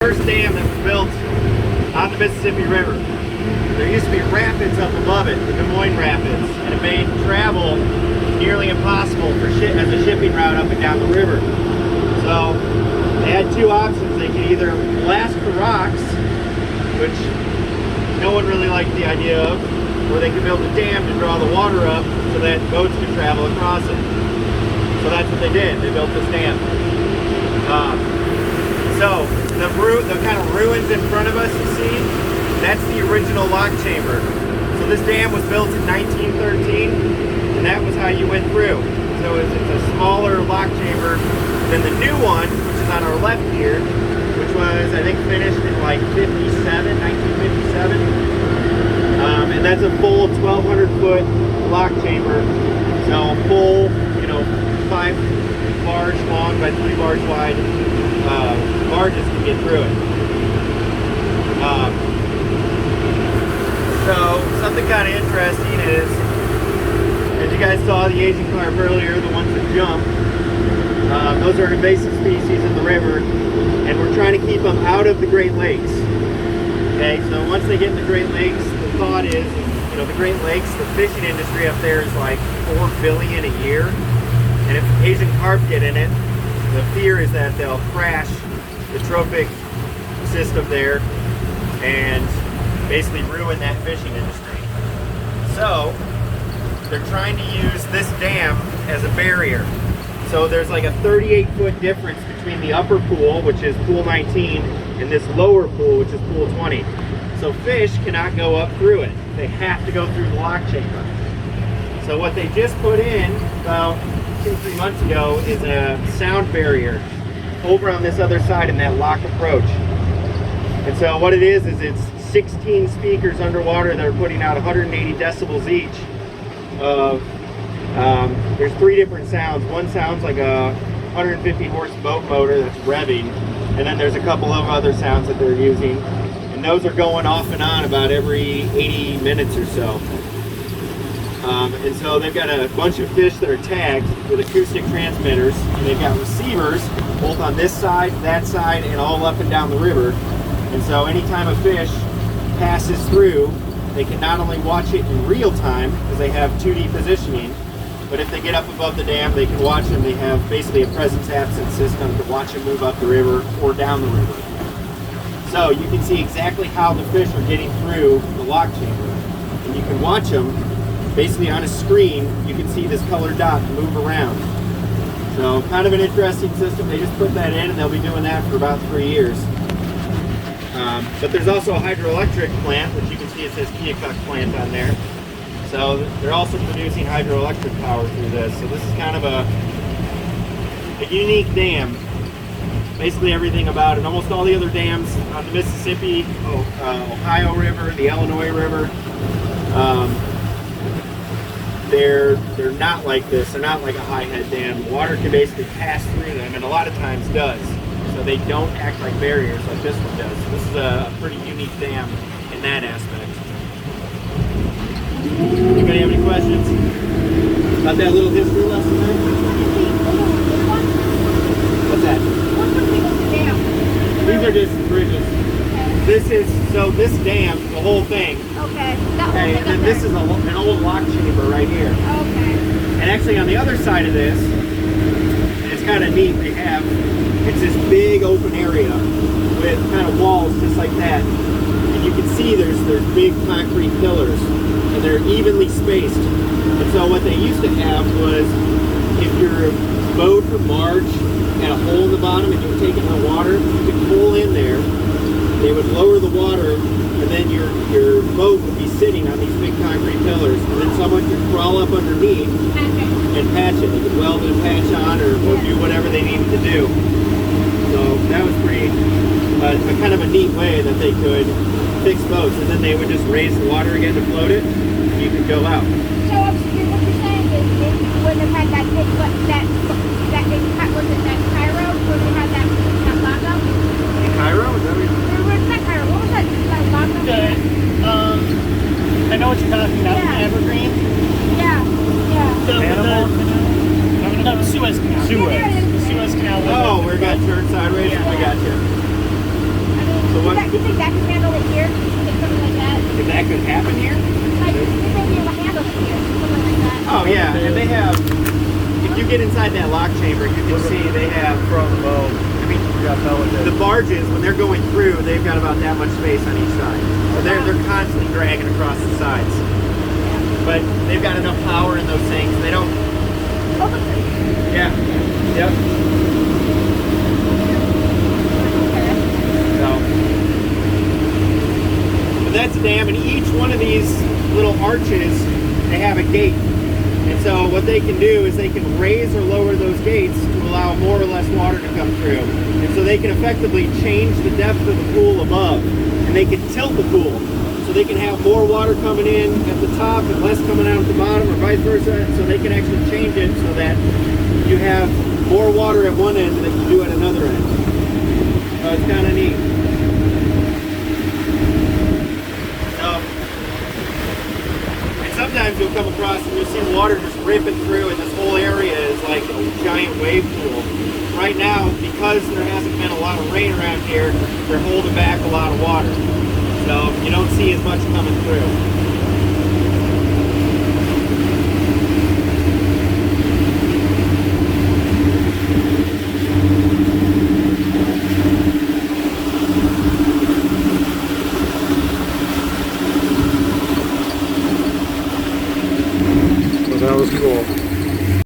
First dam that was built on the Mississippi River. There used to be rapids up above it, the Des Moines Rapids, and it made travel nearly impossible for as a shipping route up and down the river. So they had two options. They could either blast the rocks, which no one really liked the idea of, or they could build a dam to draw the water up so that boats could travel across it. So that's what they did. They built this dam. So the kind of ruins in front of us you see, that's the original lock chamber. So this dam was built in 1913, and that was how you went through. So it's a smaller lock chamber than the new one, which is on our left here, which was, I think, finished in like 1957. And that's a full 1,200 foot lock chamber. So a full, 5 barge long by 3 barge wide barges can get through it. So something kind of interesting is, as you guys saw the Asian carp earlier, the ones that jump, those are invasive species in the river, and we're trying to keep them out of the Great Lakes. Okay, so once they get in the Great Lakes, the thought is, the Great Lakes, the fishing industry up there is like $4 billion a year, and if Asian carp get in it, the fear is that they'll crash the trophic system there and basically ruin that fishing industry. So they're trying to use this dam as a barrier. So there's like a 38-foot difference between the upper pool, which is pool 19, and this lower pool, which is pool 20. So fish cannot go up through it. They have to go through the lock chamber. So what they just put in about 2-3 months ago is a sound barrier over on this other side in that lock approach. And so what it is it's 16 speakers underwater that are putting out 180 decibels each. There's 3 different sounds. One sounds like a 150 horse boat motor that's revving, and then there's a couple of other sounds that they're using, and those are going off and on about every 80 minutes or so. And so they've got a bunch of fish that are tagged with acoustic transmitters, and they've got receivers both on this side, that side, and all up and down the river. And so anytime a fish passes through, they can not only watch it in real time, because they have 2D positioning, but if they get up above the dam, they can watch them. They have basically a presence-absence system to watch them move up the river or down the river. So you can see exactly how the fish are getting through the lock chamber. And you can watch them basically on a screen. You can see this colored dot move around. So kind of an interesting system. They just put that in, and they'll be doing that for about 3 years. But there's also a hydroelectric plant, which you can see it says Keokuk plant on there. So they're also producing hydroelectric power through this. So this is kind of a unique dam. Basically everything about it. Almost all the other dams on the Mississippi, Ohio River, the Illinois River, they're not like this. They're not like a high head dam. Water can basically pass through them, and a lot of times does. So they don't act like barriers like this one does. So this is a pretty unique dam in that aspect. Anybody have any questions about that little history lesson there? What's that? These are just bridges. Okay. This dam, the whole thing. Okay. Okay, and then this is an old lock chamber right here. Okay. And actually on the other side of this, it's kind of neat, it's this big open area with kind of walls just like that. And you can see there's big concrete pillars, and they're evenly spaced. And so what they used to have was, if your boat or barge had a hole in the bottom and you were taking the water, you could pull in there. They would lower the water, and then your boat would be sitting on these big concrete pillars, and then someone could crawl up underneath and patch it. They could weld and patch on or do whatever they needed to do. So that was pretty, kind of a neat way that they could fix boats, and then they would just raise the water again to float it, and you could go out. So what you're saying is, if you wouldn't have had that big, was it that Cairo, where we had that logo? In Cairo? Is that what Where's that Cairo? What was that logo? I know what you're talking about. Yeah. Evergreen. Yeah. No, the Suez Canal. Suez. The Suez Canal. Oh, where it got turned sideways? Yeah. I got you. that could happen here? Like, if they do a handle here, something like that. Oh yeah, and they have, if you get inside that lock chamber, you can see they have, From I mean, the the barges, when they're going through, they've got about that much space on each side. So they're constantly dragging across the sides. But they've got enough power in those things. They don't, yeah, yep. So, but that's a dam, and each one of these little arches, they have a gate. And so what they can do is they can raise or lower those gates to allow more or less water to come through. And so they can effectively change the depth of the pool above, and they can tilt the pool. So they can have more water coming in at the top and less coming out at the bottom, or vice versa. So they can actually change it so that you have more water at one end than you do at another end. So it's kind of neat. So, and sometimes you'll come across and you'll see water just ripping through, and this whole area is like a giant wave pool. Right now, because there hasn't been a lot of rain around here, they're holding back a lot of water. So you don't see as much coming through.